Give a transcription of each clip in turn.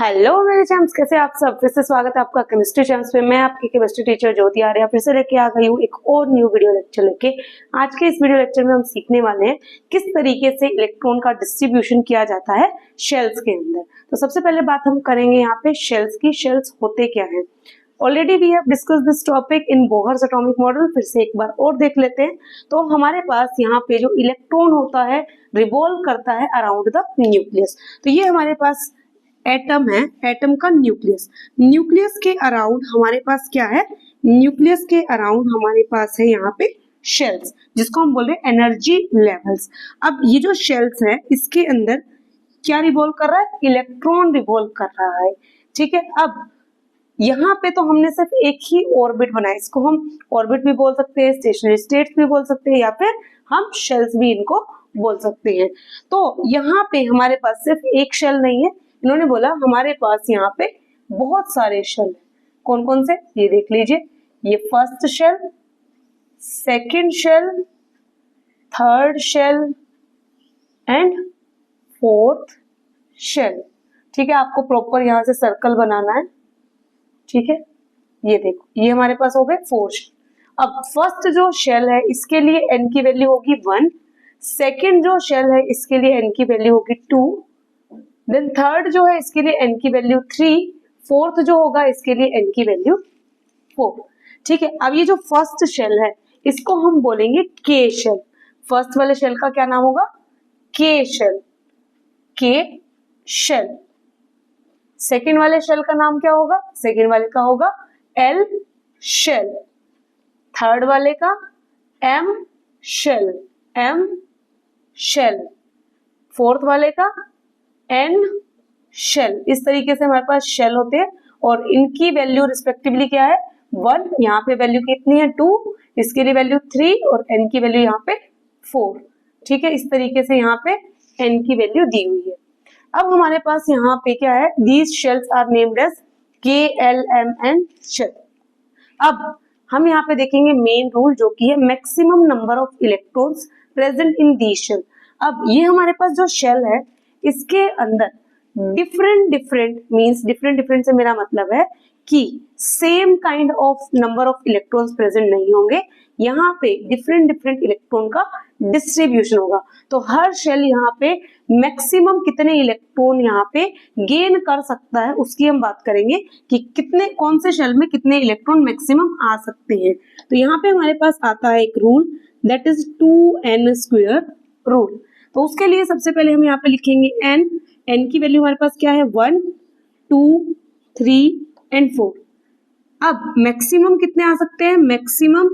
Hello मेरे champs, कैसे आप सब। फिर से स्वागत है आपका केमिस्ट्री चैम्प्स पे। मैं आपकी केमिस्ट्री टीचर ज्योति आर्या फिर से लेके आ गई हूँ एक और न्यू वीडियो लेक्चर लेके। आज के इस वीडियो लेक्चर में हम सीखने वाले हैं किस तरीके से इलेक्ट्रॉन का डिस्ट्रीब्यूशन किया जाता है शेल्स के अंदर। तो सबसे पहले बात हम करेंगे यहाँ पे शेल्स की। शेल्स होते क्या है? Already we have discuss this topic in Bohr's atomic model. फिर से एक बार और देख लेते हैं। तो हमारे पास यहाँ पे जो इलेक्ट्रॉन होता है रिवॉल्व करता है अराउंड द न्यूक्लियस। तो ये हमारे पास एटम है, एटम का न्यूक्लियस। न्यूक्लियस के अराउंड हमारे पास क्या है? न्यूक्लियस के अराउंड हमारे पास है यहाँ पे शेल्स, जिसको हम बोल रहे हैं एनर्जी लेवल्स। अब ये जो शेल्स है इसके अंदर क्या रिवॉल्व कर रहा है? इलेक्ट्रॉन रिवॉल्व कर रहा है। ठीक है। अब यहाँ पे तो हमने सिर्फ एक ही ऑर्बिट बनाया, इसको हम ऑर्बिट भी बोल सकते हैं, स्टेशनरी स्टेट्स भी बोल सकते हैं, या फिर हम शेल्स भी इनको बोल सकते हैं। तो यहाँ पे हमारे पास सिर्फ एक शेल नहीं है, इन्होंने बोला हमारे पास यहाँ पे बहुत सारे शेल है। कौन कौन से? ये देख लीजिए, ये first shell, second shell, third shell and fourth shell. ठीक है, आपको प्रॉपर यहाँ से सर्कल बनाना है। ठीक है, ये देखो, ये हमारे पास हो गए 4 शेल। अब फर्स्ट जो शेल है इसके लिए n की वैल्यू होगी 1, सेकंड जो शेल है इसके लिए n की वैल्यू होगी 2, देन थर्ड जो है इसके लिए n की वैल्यू 3, फोर्थ जो होगा इसके लिए n की वैल्यू 4। ठीक है। अब ये जो फर्स्ट शेल है इसको हम बोलेंगे K शेल। फर्स्ट वाले शेल का क्या नाम होगा? K shell, K shell. Second वाले शेल का नाम क्या होगा? सेकेंड वाले का होगा L शेल। थर्ड वाले का M shell, M shell. Fourth वाले का N शेल। इस तरीके से हमारे पास शेल होते हैं और इनकी वैल्यू रिस्पेक्टिवली क्या है? 1, यहाँ पे वैल्यू कितनी है? 2, इसके लिए वैल्यू 3 और N की वैल्यू यहाँ पे 4। ठीक है, इस तरीके से यहाँ पे N की वैल्यू दी हुई है। अब हमारे पास यहाँ पे क्या है? These shells are named as K, L, M, N shell. अब हम यहाँ पे देखेंगे मेन रूल, जो कि है maximum number of electrons present in the shell. अब ये हमारे पास जो शेल है इसके अंदर डिफरेंट मींस डिफरेंट से मेरा मतलब है कि same kind of number of electrons present नहीं होंगे। यहाँ पे डिफरेंट इलेक्ट्रॉन का डिस्ट्रीब्यूशन होगा। तो हर शेल यहाँ पे मैक्सिमम कितने इलेक्ट्रॉन यहाँ पे गेन कर सकता है उसकी हम बात करेंगे कि कितने, कौन से शेल में कितने इलेक्ट्रॉन मैक्सिमम आ सकते हैं। तो यहाँ पे हमारे पास आता है एक rule, that is 2n² rule. तो उसके लिए सबसे पहले हम यहाँ पे लिखेंगे n की वैल्यू हमारे पास क्या है? 1, 2, 3 एंड 4। अब मैक्सिमम कितने आ सकते हैं? मैक्सिमम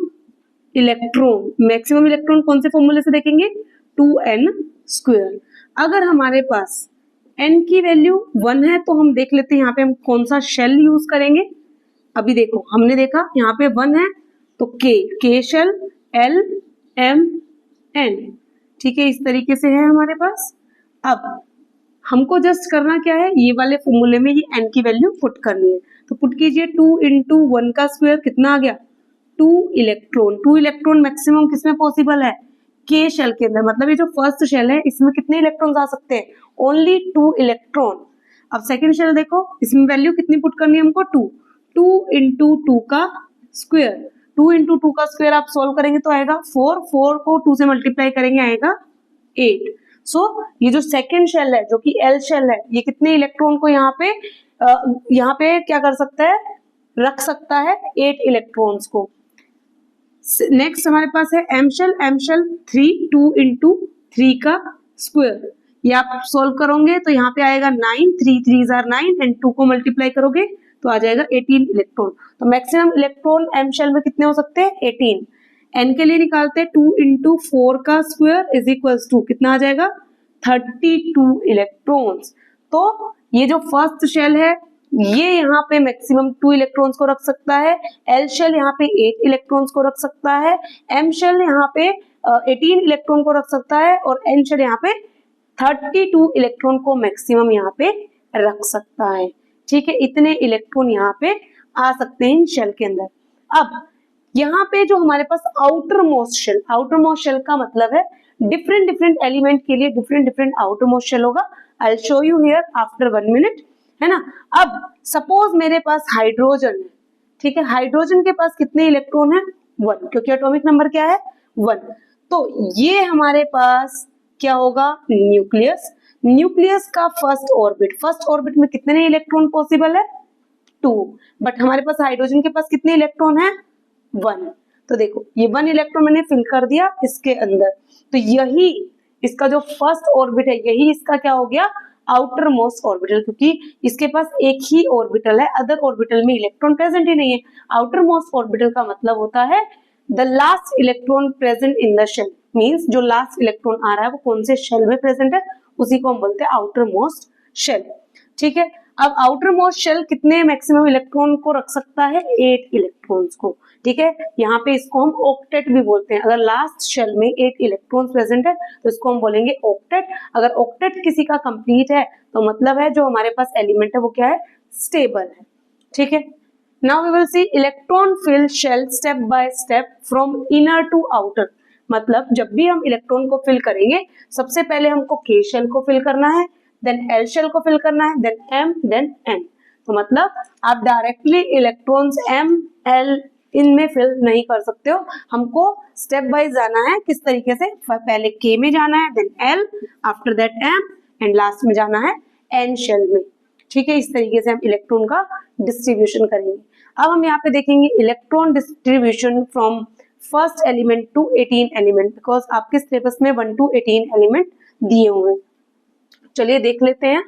इलेक्ट्रॉन कौन से फॉर्मूले से देखेंगे? 2n²। अगर हमारे पास n की वैल्यू 1 है तो हम देख लेते हैं यहाँ पे हम कौन सा शेल यूज करेंगे। अभी देखो, हमने देखा यहाँ पे 1 है तो K shell, L, M, N। ठीक है, इस तरीके से है हमारे पास। अब हमको जस्ट करना क्या है? ये वाले फॉर्मूले में ये n की वैल्यू पुट करनी है। तो पुट कीजिए, 2 × 1 का स्क्वायर कितना आ गया? 2 इलेक्ट्रॉन। 2 इलेक्ट्रॉन मैक्सिमम किसमें पॉसिबल है? K शेल के अंदर। मतलब ये जो फर्स्ट शेल है इसमें कितने इलेक्ट्रॉन आ सकते हैं? Only 2 electron. अब सेकेंड शेल देखो, इसमें वैल्यू कितनी पुट करनी है हमको? 2। 2 × 2 का स्क्वायर। 2 × 2 का स्क्वायर आप सोल्व करेंगे तो आएगा 4। 4 को 2 से मल्टीप्लाई करेंगे आएगा 8। सो ये जो सेकेंड शेल है जो कि L शेल है, ये कितने इलेक्ट्रॉन को यहाँ पे क्या कर सकता है? रख सकता है 8 इलेक्ट्रॉन्स को। नेक्स्ट हमारे पास है M शेल। M शेल 3, 2 × 3 का स्क्वायर। ये आप सोल्व करोगे तो यहाँ पे आएगा 9, 3 3s are 9 एंड 2 को मल्टीप्लाई करोगे तो आ जाएगा 18 इलेक्ट्रॉन। तो मैक्सिमम इलेक्ट्रॉन M शेल में कितने हो सकते हैं? 18। n के लिए निकालते हैं 2 × 4 का स्क्वायर इज इक्वल्स टू कितना आ जाएगा? 32 इलेक्ट्रॉन्स। तो ये जो फर्स्ट शेल है ये यहाँ पे मैक्सिमम 2 इलेक्ट्रॉन्स को रख सकता है। L शेल यहाँ पे 8 इलेक्ट्रॉन्स को रख सकता है। M शेल यहाँ पे 18 इलेक्ट्रॉन को रख सकता है और N शेल यहाँ पे 32 इलेक्ट्रॉन को मैक्सिमम यहाँ पे रख सकता है। ठीक है, इतने इलेक्ट्रॉन यहाँ पे आ सकते हैं इन शेल के अंदर। अब यहाँ पे जो हमारे पास आउटर मोस्ट शेल का मतलब है डिफरेंट एलिमेंट के लिए डिफरेंट आउटर मोस्ट शेल होगा। I will show you here after 1 minute. है ना। अब सपोज मेरे पास हाइड्रोजन है, ठीक है, हाइड्रोजन के पास कितने इलेक्ट्रॉन है? 1, क्योंकि एटॉमिक नंबर क्या है? 1। तो ये हमारे पास क्या होगा? न्यूक्लियस। न्यूक्लियस का फर्स्ट ऑर्बिट में कितने इलेक्ट्रॉन पॉसिबल है? 2। बट हमारे पास हाइड्रोजन के पास कितने इलेक्ट्रॉन है? 1। तो देखो ये 1 इलेक्ट्रॉन मैंने फिल कर दिया इसके अंदर, तो यही इसका जो फर्स्ट ऑर्बिट है, यही इसका क्या हो गया? आउटर मोस्ट ऑर्बिटल, क्योंकि इसके पास एक ही ऑर्बिटल है, अदर ऑर्बिटल में इलेक्ट्रॉन प्रेजेंट ही नहीं है। आउटर मोस्ट ऑर्बिटल का मतलब होता है the last electron present in the shell, means जो लास्ट इलेक्ट्रॉन आ रहा है वो कौन से शेल में प्रेजेंट है, उसी को हम बोलते हैं आउटर मोस्ट शेल। ठीक है, अब आउटर मोस्ट शेल कितने मैक्सिमम इलेक्ट्रॉन को रख सकता है? 8 इलेक्ट्रॉन्स को। ठीक है, यहाँ पे इसको हम ऑक्टेट भी बोलते हैं। अगर लास्ट शेल में 8 इलेक्ट्रॉन्स प्रेजेंट है तो इसको हम बोलेंगे ऑक्टेट। अगर ऑक्टेट किसी का कंप्लीट है तो मतलब है जो हमारे पास एलिमेंट है वो क्या है? स्टेबल है। ठीक है, now we will see electron fill shell step by step from inner to outer. मतलब जब भी हम इलेक्ट्रॉन को फिल करेंगे, सबसे पहले हमको के शेल को फिल करना है, देन एल शेल को फिल करना है, देन एम, देन एन। तो मतलब आप डायरेक्टली इलेक्ट्रॉन्स एम एल इनमें फिल नहीं कर सकते हो, हमको स्टेप वाइज जाना है। किस तरीके से? पहले के में जाना है, then L, after that M, and last में जाना है एन शेल में। ठीक है, इस तरीके से हम इलेक्ट्रॉन का डिस्ट्रीब्यूशन करेंगे। अब हम यहाँ पे देखेंगे electron distribution from first element to 18 element, because आपके सिलेबस में 1 to 18 एलिमेंट दिए हुए हैं। चलिए देख लेते हैं।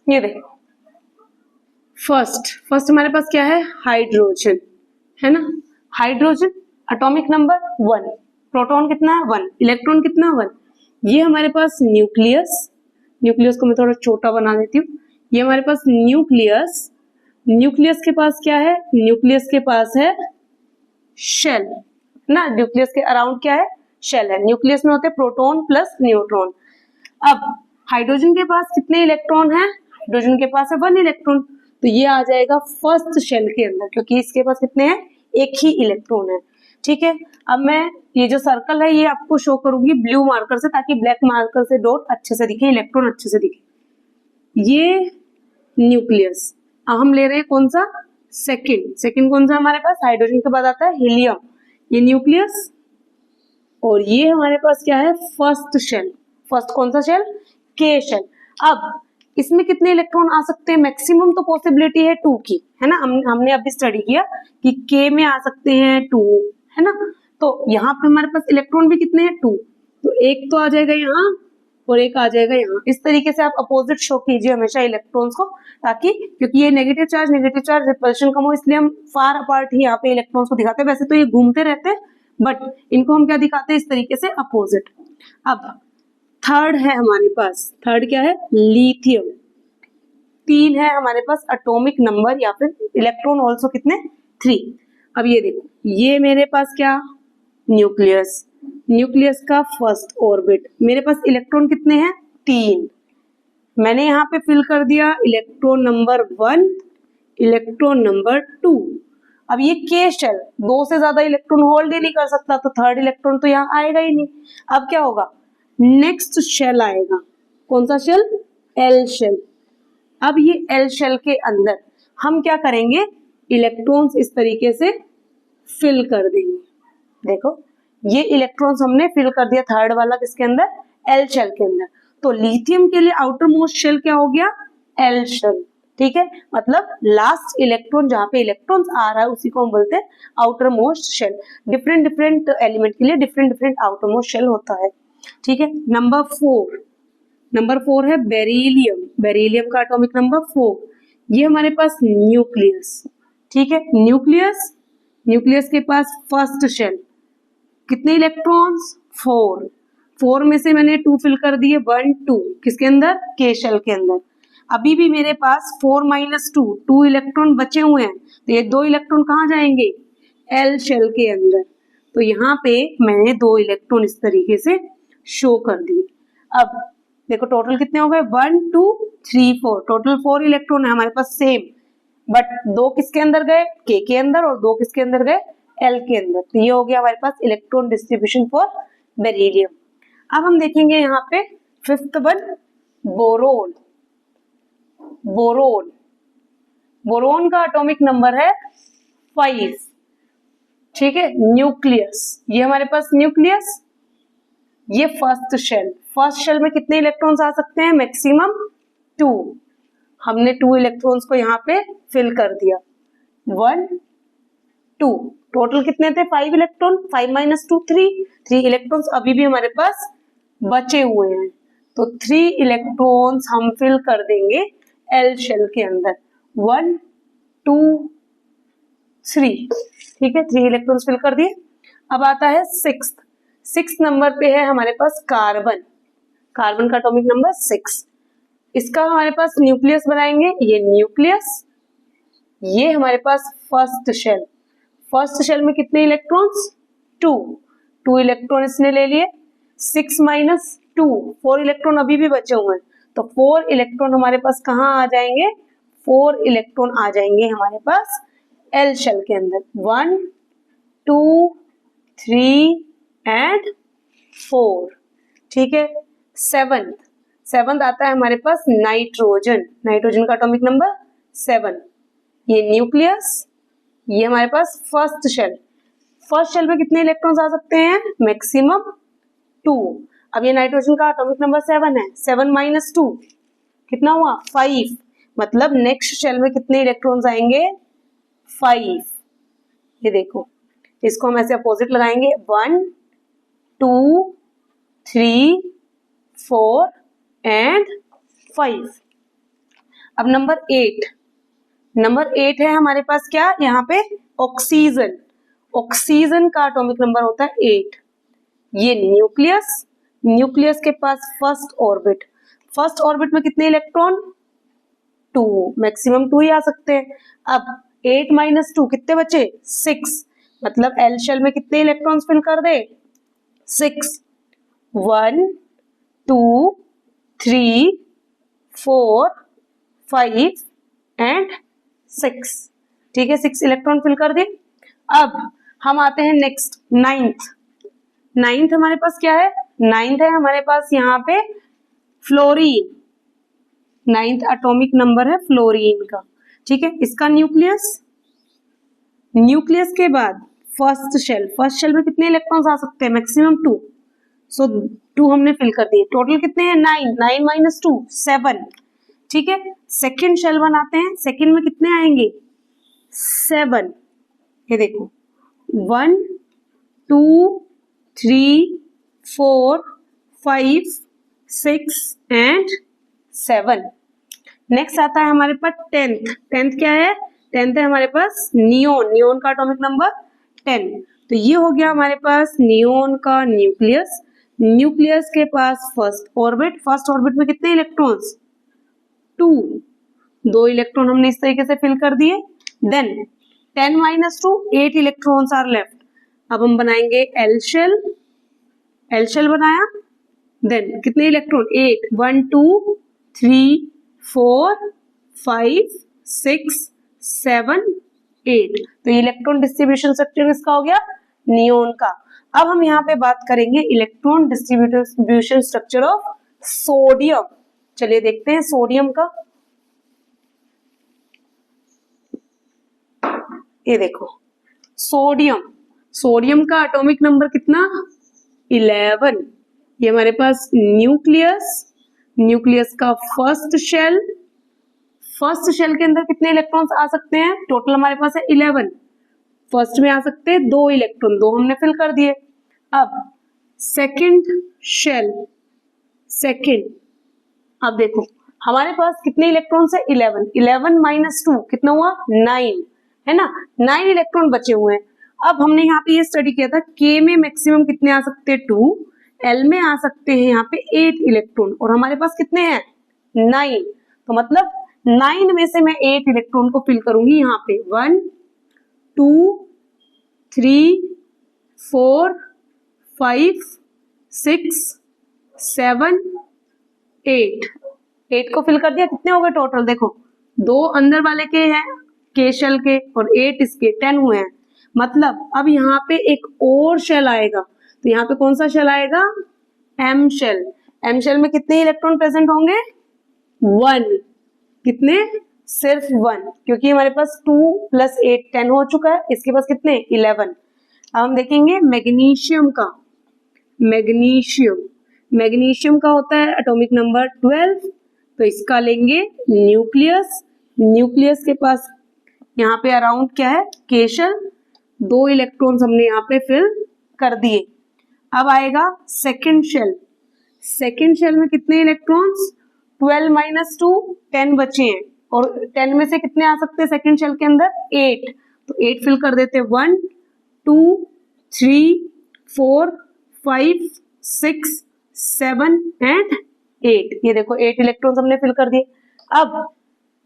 ये देखो, फर्स्ट हमारे पास क्या है? हाइड्रोजन, है ना। हाइड्रोजन एटॉमिक नंबर 1, प्रोटॉन कितना है? 1, इलेक्ट्रॉन कितना? 1। ये हमारे पास न्यूक्लियस को मैं थोड़ा छोटा बना देती हूँ। ये हमारे पास न्यूक्लियस के पास क्या है? न्यूक्लियस के पास है शेल ना। न्यूक्लियस के अराउंड क्या है? शेल है। न्यूक्लियस में होते हैं प्रोटॉन प्लस न्यूट्रॉन। अब हाइड्रोजन के पास कितने इलेक्ट्रॉन है? हाइड्रोजन के पास है 1 इलेक्ट्रॉन, तो ये आ जाएगा फर्स्ट शेल के अंदर, क्योंकि इसके पास कितने हैं? एक ही इलेक्ट्रॉन है। ठीक है, अब मैं ये जो सर्कल है ये आपको शो करूंगी ब्लू मार्कर से, ताकि ब्लैक मार्कर से डॉट अच्छे से दिखे, इलेक्ट्रॉन अच्छे से दिखे। ये न्यूक्लियस। अब हम ले रहे हैं कौन सा? सेकंड कौन सा हमारे पास? हाइड्रोजन के बाद आता है हीलियम। ये न्यूक्लियस, और ये हमारे पास क्या है? First shell. फर्स्ट कौन सा शेल? K shell. अब इसमें कितने इलेक्ट्रॉन आ सकते हैं? मैक्सिमम तो पॉसिबिलिटी है 2 की, है ना। हमने अभी स्टडी किया कि के में आ सकते हैं 2, है ना। तो यहाँ पे हमारे पास इलेक्ट्रॉन भी कितने हैं? 2। तो एक तो आ जाएगा यहाँ और एक आ जाएगा यहाँ। इस तरीके से आप अपोजिट शो कीजिए हमेशा इलेक्ट्रॉन्स को, ताकि क्योंकि ये नेगेटिव चार्ज रिपल्शन कम हो, इसलिए हम फार अपार्ट ही यहाँ पे इलेक्ट्रॉन्स को दिखाते हैं। वैसे तो ये घूमते रहते हैं, बट इनको हम क्या दिखाते हैं? इस तरीके से अपोजिट। अब थर्ड है हमारे पास, थर्ड क्या है? लिथियम। 3 है हमारे पास एटॉमिक नंबर, या फिर इलेक्ट्रॉन ऑल्सो कितने? 3। अब ये देखो, ये मेरे पास क्या? न्यूक्लियस का फर्स्ट ऑर्बिट। मेरे पास इलेक्ट्रॉन कितने हैं? 3। मैंने यहाँ पे फिल कर दिया इलेक्ट्रॉन नंबर 1, इलेक्ट्रॉन नंबर 2। अब ये के शेल 2 से ज्यादा इलेक्ट्रॉन होल्ड ही नहीं कर सकता, तो थर्ड इलेक्ट्रॉन तो यहाँ आएगा ही नहीं। अब क्या होगा? नेक्स्ट शेल आएगा, कौन सा शेल? L shell. अब ये एल शेल के अंदर हम क्या करेंगे? इलेक्ट्रॉन्स इस तरीके से फिल कर देंगे। देखो ये इलेक्ट्रॉन्स हमने फिल कर दिया थर्ड वाला किसके अंदर? एल शेल के अंदर। तो लिथियम के लिए आउटर मोस्ट शेल क्या हो गया? L shell. ठीक है, मतलब लास्ट इलेक्ट्रॉन जहां पे इलेक्ट्रॉन्स आ रहा है उसी को हम बोलते हैं outermost shell. Different element के लिए डिफरेंट आउटर मोस्ट शेल होता है। ठीक है, नंबर 4 है बेरिलियम का एटॉमिक नंबर 4। ये हमारे पास न्यूक्लियस। ठीक है, न्यूक्लियस के पास फर्स्ट शेल, कितने इलेक्ट्रॉन्स? 4 में से मैंने 2 फिल कर दिए, 1 2 किसके अंदर? के शेल के अंदर। अभी भी मेरे पास 4 - 2 इलेक्ट्रॉन बचे हुए हैं, तो ये 2 इलेक्ट्रॉन कहाँ जाएंगे? एल शेल के अंदर। तो यहाँ पे मैंने 2 इलेक्ट्रॉन इस तरीके से शो कर दिए। अब देखो टोटल कितने हो गए, 1 2 3 4, टोटल 4 इलेक्ट्रॉन है हमारे पास सेम, बट 2 किसके अंदर गए, के अंदर, और 2 किसके अंदर गए, एल के अंदर। तो ये हो गया हमारे पास इलेक्ट्रॉन डिस्ट्रीब्यूशन फॉर बेरिलियम। अब हम देखेंगे यहाँ पे fifth one, boron. Boron, boron का एटॉमिक नंबर है 5, ठीक है। न्यूक्लियस, ये हमारे पास न्यूक्लियस, ये फर्स्ट शेल। फर्स्ट शेल में कितने इलेक्ट्रॉन्स आ सकते हैं, मैक्सिमम 2। हमने 2 इलेक्ट्रॉन्स को यहाँ पे फिल कर दिया, 1 2, टोटल कितने थे, 5 इलेक्ट्रॉन, 5 - 2 3 इलेक्ट्रॉन्स अभी भी हमारे पास बचे हुए हैं। तो 3 इलेक्ट्रॉन्स हम फिल कर देंगे एल शेल के अंदर, 1 2 3, ठीक है। 3 इलेक्ट्रॉन्स फिल कर दिए। अब आता है सिक्स नंबर पे है हमारे पास कार्बन। कार्बन का एटॉमिक नंबर 6। इसका हमारे पास न्यूक्लियस बनाएंगे, ये न्यूक्लियस, ये हमारे पास फर्स्ट शेल। फर्स्ट शेल में कितने इलेक्ट्रॉन्स, 2 इलेक्ट्रॉन इसने ले लिए। 6 - 2, 4 इलेक्ट्रॉन अभी भी बचे हुए हैं। तो 4 इलेक्ट्रॉन हमारे पास कहाँ आ जाएंगे, 4 इलेक्ट्रॉन आ जाएंगे हमारे पास एल शेल के अंदर, 1 2 3 एंड 4, ठीक है। सेवंथ आता है हमारे पास नाइट्रोजन। नाइट्रोजन का एटॉमिक नंबर 7। ये न्यूक्लियस, ये हमारे पास फर्स्ट शेल। फर्स्ट शेल में कितने इलेक्ट्रॉन्स आ सकते हैं, मैक्सिमम 2। अब ये नाइट्रोजन का एटॉमिक नंबर 7 है, 7 - 2 कितना हुआ, 5। मतलब नेक्स्ट शेल में कितने इलेक्ट्रॉन्स आएंगे, 5। ये देखो, इसको हम ऐसे अपोजिट लगाएंगे, 1 2 3 4 एंड 5। अब नंबर 8 है हमारे पास क्या, यहाँ पे ऑक्सीजन। ऑक्सीजन का एटॉमिक नंबर होता है 8। ये न्यूक्लियस के पास फर्स्ट ऑर्बिट में कितने इलेक्ट्रॉन, 2, मैक्सिमम 2 ही आ सकते हैं। अब 8 - 2 कितने बचे, 6। मतलब एल शेल में कितने इलेक्ट्रॉन्स फिल कर दे, 6। 1 2 3 4 5 एंड 6, ठीक है। 6 इलेक्ट्रॉन फिल कर दे। अब हम आते हैं नेक्स्ट, नाइन्थ हमारे पास क्या है, नाइन्थ है हमारे पास यहाँ पे फ्लोरीन। 9th एटॉमिक नंबर है फ्लोरीन का, ठीक है। इसका न्यूक्लियस के बाद फर्स्ट शेल में कितने इलेक्ट्रॉन्स आ सकते हैं, मैक्सिमम 2। सो 2 हमने फिल कर दिए। टोटल कितने हैं, 9 - 2 7, ठीक है। सेकेंड शेल बनाते हैं, सेकेंड में कितने आएंगे, 7। ये देखो, 1 2 3 4 5 6 एंड 7। नेक्स्ट आता है हमारे पास 10th क्या है, 10th है हमारे पास नियोन का एटॉमिक नंबर 10। तो ये हो गया हमारे पास नियोन का न्यूक्लियस के पास फर्स्ट ऑर्बिट में कितने इलेक्ट्रॉन्स, 2 इलेक्ट्रॉन हमने इस तरीके से फिल कर दिए। Then 10 - 2 8 electrons are left. अब हम बनाएंगे एल शेल बनाया। देन कितने इलेक्ट्रॉन, 8, 1 2 3 4 5 6 7 8। तो इलेक्ट्रॉन डिस्ट्रीब्यूशन स्ट्रक्चर किसका हो गया, नियोन का। अब हम यहाँ पे बात करेंगे electron distribution structure of sodium. चलिए देखते हैं सोडियम का। ये देखो, सोडियम का एटॉमिक नंबर कितना, 11। ये हमारे पास न्यूक्लियस का फर्स्ट शेल के अंदर कितने इलेक्ट्रॉन्स आ सकते हैं, टोटल हमारे पास है 11। फर्स्ट में आ सकते हैं 2 इलेक्ट्रॉन, 2 हमने फिल कर दिए। अब सेकंड शेल, अब देखो हमारे पास कितने इलेक्ट्रॉन्स है, 11 - 2 कितना हुआ, 9, है ना। 9 इलेक्ट्रॉन बचे हुए हैं। अब हमने यहाँ पे ये स्टडी किया था, के में मैक्सिमम कितने आ सकते हैं, 2, एल में आ सकते हैं यहाँ पे 8 इलेक्ट्रॉन, और हमारे पास कितने हैं, 9। तो मतलब 9 में से मैं 8 इलेक्ट्रॉन को फिल करूंगी यहाँ पे, 1 2 3 4 5 6 7 8 को फिल कर दिया, कितने हो गए टोटल, देखो 2 अंदर वाले के हैं के शेल के और 8 इसके, 10 हुए हैं। मतलब अब यहाँ पे एक और शेल आएगा, तो यहाँ पे कौन सा शेल आएगा, एम शेल। एम शेल में कितने इलेक्ट्रॉन प्रेजेंट होंगे, 1। कितने, सिर्फ 1, क्योंकि हमारे पास 2 + 8 10 हो चुका है, इसके पास कितने 11। अब हम देखेंगे मैग्नीशियम का। मैग्नीशियम का होता है एटॉमिक नंबर 12, तो इसका लेंगे न्यूक्लियस। न्यूक्लियस के पास यहाँ पे अराउंड क्या है, के शेल, 2 इलेक्ट्रॉन्स हमने यहाँ पे फिल कर दिए। अब आएगा सेकंड शेल। सेकंड शेल में कितने इलेक्ट्रॉन्स, 12 - 2 10 बचे हैं, और 10 में से कितने आ सकते हैं सेकंड शेल के अंदर, 8। तो 8 फिल कर देते हैं, 1 2 3 4 5 6 7 एंड 8। ये देखो 8 इलेक्ट्रॉन्स हमने फिल कर दिए। अब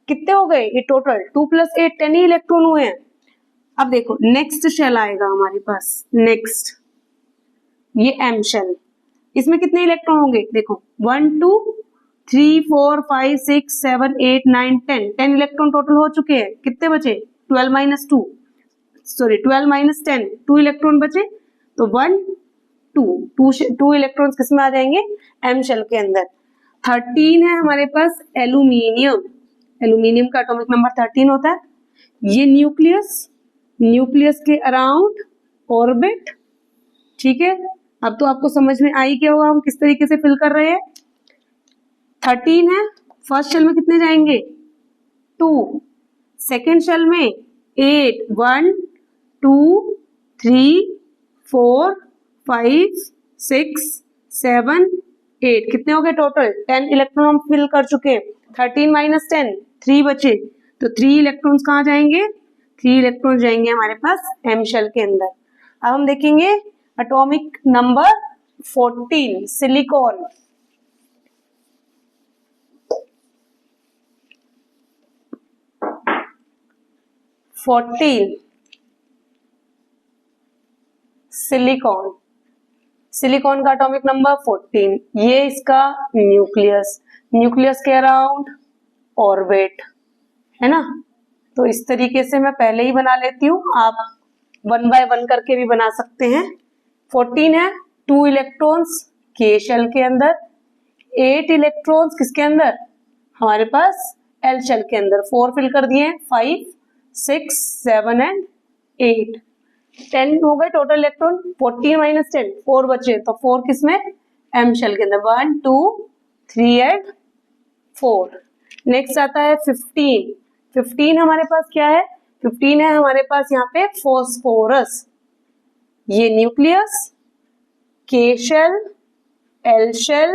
कितने हो गए, ये टोटल 2 + 8 10 ही इलेक्ट्रॉन हुए हैं। अब देखो नेक्स्ट शेल आएगा हमारे पास, नेक्स्ट ये एम शेल। इसमें कितने इलेक्ट्रॉन होंगे, देखो 1 2 3 4 5 6 7 8 9 10 10 इलेक्ट्रॉन टोटल हो चुके हैं। कितने बचे, 12 - 2 सॉरी 12 - 10 2 इलेक्ट्रॉन बचे, तो 1 2 इलेक्ट्रॉन्स किसमें आ जाएंगे, एम शेल के अंदर। 13 है हमारे पास एल्यूमिनियम। एल्यूमिनियम का एटॉमिक नंबर 13 होता है। ये न्यूक्लियस के अराउंड ऑर्बिट, ठीक है। अब तो आपको समझ में आई क्या होगा हम किस तरीके से फिल कर रहे हैं। 13 है, फर्स्ट शेल में कितने जाएंगे, 2, सेकेंड शेल में 8 1 2 3 4 5 6 7 8 कितने हो गए टोटल, 10 इलेक्ट्रॉन हम फिल कर चुके हैं। 13 - 10 3 बचे, तो 3 इलेक्ट्रॉन्स कहाँ जाएंगे, 3 इलेक्ट्रॉन जाएंगे हमारे पास एम शेल के अंदर। अब हम देखेंगे एटॉमिक नंबर 14 सिलिकॉन। सिलिकॉन का एटॉमिक नंबर 14। ये इसका न्यूक्लियस के अराउंड ऑर्बिट है ना। तो इस तरीके से मैं पहले ही बना लेती हूँ, आप 1 बाय 1 करके भी बना सकते हैं। 14 है, 2 इलेक्ट्रॉन्स के शेल के अंदर, 8 इलेक्ट्रॉन्स किसके अंदर, हमारे पास एल शेल के अंदर। 4 फिल कर दिए, 5 6 7 एंड 8 10 हो गए टोटल इलेक्ट्रॉन। 14 - 10 4 बचे, तो 4 किसमें, एम शेल के अंदर। 1 2 3 एंड 4। नेक्स्ट आता है 15। 15 हमारे पास क्या है, 15 है हमारे पास यहाँ पे फॉस्फोरस। ये nucleus, K shell, L shell,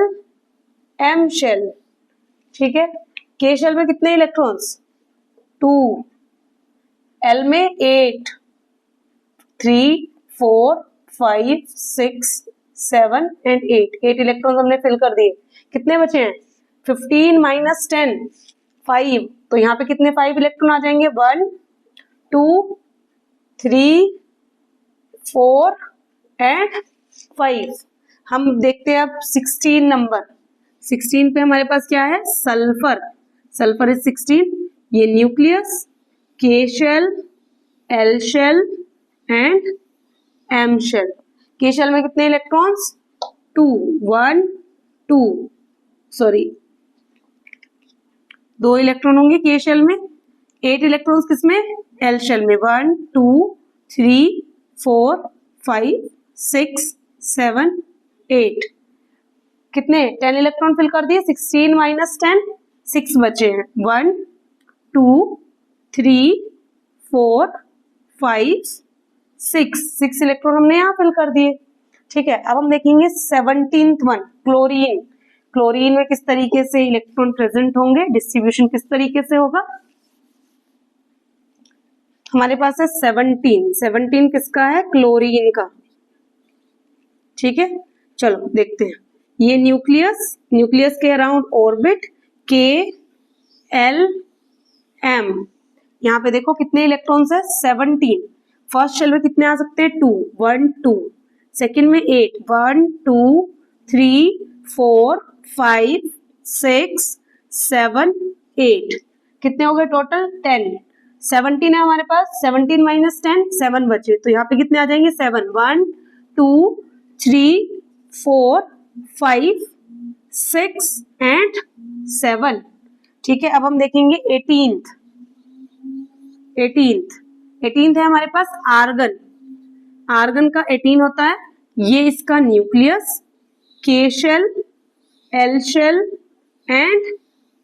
M shell, ठीक है। के शेल में कितने इलेक्ट्रॉन्स, 2, एल में 8 3 4 5 6 7 एंड 8 इलेक्ट्रॉन्स हमने फिल कर दिए। कितने बचे हैं, 15 - 10 5, तो यहाँ पे कितने 5 इलेक्ट्रॉन आ जाएंगे, 1 2 3 4 एंड 5। हम देखते हैं अब 16 नंबर। 16 पे हमारे पास क्या है, सल्फर इज 16। ये nucleus, K shell, L shell and M shell. K shell में कितने इलेक्ट्रॉन्स, 2 1 2 सॉरी 2 इलेक्ट्रॉन होंगे के शेल में। 8 इलेक्ट्रॉन्स किसमें, एल शेल में। 1 2 3 4 5 6 7 8 कितने 10 इलेक्ट्रॉन फिल कर दिए। 16 - 10 6 बचे हैं। 1 2 3 4 5 6 इलेक्ट्रॉन हमने यहाँ फिल कर दिए, ठीक है। अब हम देखेंगे 17th वन, क्लोरीन में किस तरीके से इलेक्ट्रॉन प्रेजेंट होंगे, डिस्ट्रीब्यूशन किस तरीके से होगा। हमारे पास है 17 किसका है, क्लोरीन का, ठीक है। चलो देखते हैं। ये न्यूक्लियस के अराउंड ऑर्बिट, के एल एम। यहाँ पे देखो कितने इलेक्ट्रॉन्स है, 17। फर्स्ट शेल में कितने आ सकते हैं, 2 1 2। सेकेंड में 8 1 2 3 4 5 6 7 8, कितने हो गए टोटल 10। 17 है हमारे पास, 17 माइनस 10 7 बचे, तो यहाँ पे कितने आ जाएंगे 7 1 2 3 4 5 6 एंड 7। ठीक है, अब हम देखेंगे 18th है हमारे पास आर्गन। आर्गन का 18 होता है, ये इसका nucleus, K shell, L shell and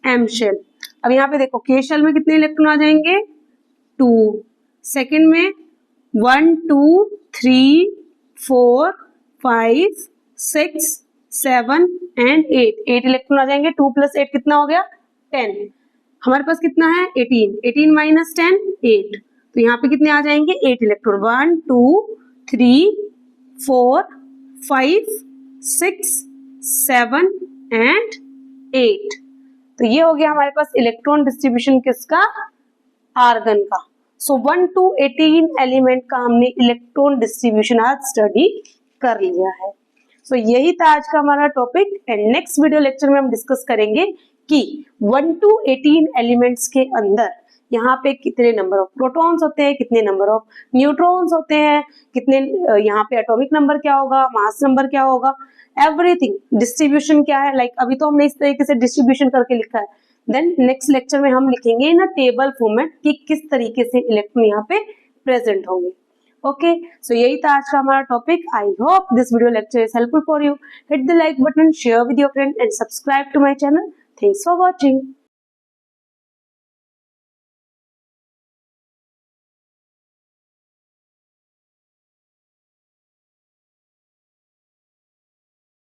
M shell. अब यहाँ पे देखो के शेल में कितने इलेक्ट्रॉन आ जाएंगे 2, सेकेंड में 1 2 3 4 5 6 7 एंड 8 इलेक्ट्रॉन आ जाएंगे। 2 + 8 कितना हो गया 10। हमारे पास कितना है 18 माइनस 10 8, तो यहाँ पे कितने आ जाएंगे 8 इलेक्ट्रॉन। 1 2 3 4 5 6 7 एंड 8, तो ये हो गया हमारे पास इलेक्ट्रॉन डिस्ट्रीब्यूशन किसका आर्गन का। सो 1 to 18 एलिमेंट का हमने इलेक्ट्रॉन डिस्ट्रीब्यूशन आज स्टडी कर लिया है। सो यही था आज का हमारा topic and next video lecture में हम डिस्कस करेंगे कि 1 to 18 एलिमेंट्स के अंदर यहाँ पे कितने नंबर ऑफ प्रोटॉन्स होते हैं, कितने नंबर ऑफ न्यूट्रॉन्स होते हैं, कितने यहाँ पे एटॉमिक नंबर क्या होगा, मास नंबर क्या होगा, एवरीथिंग डिस्ट्रीब्यूशन क्या है। लाइक अभी तो हमने इस तरीके से डिस्ट्रीब्यूशन करके लिखा है, देन नेक्स्ट लेक्चर में हम लिखेंगे इन अ टेबल फॉर्मेट कि किस तरीके से इलेक्ट्रॉन यहाँ पे प्रेजेंट होंगे। ओके, सो यही था आज का हमारा topic. I hope this video lecture is helpful for you. Hit the like button, share with your friend and subscribe to my channel. Thanks for watching.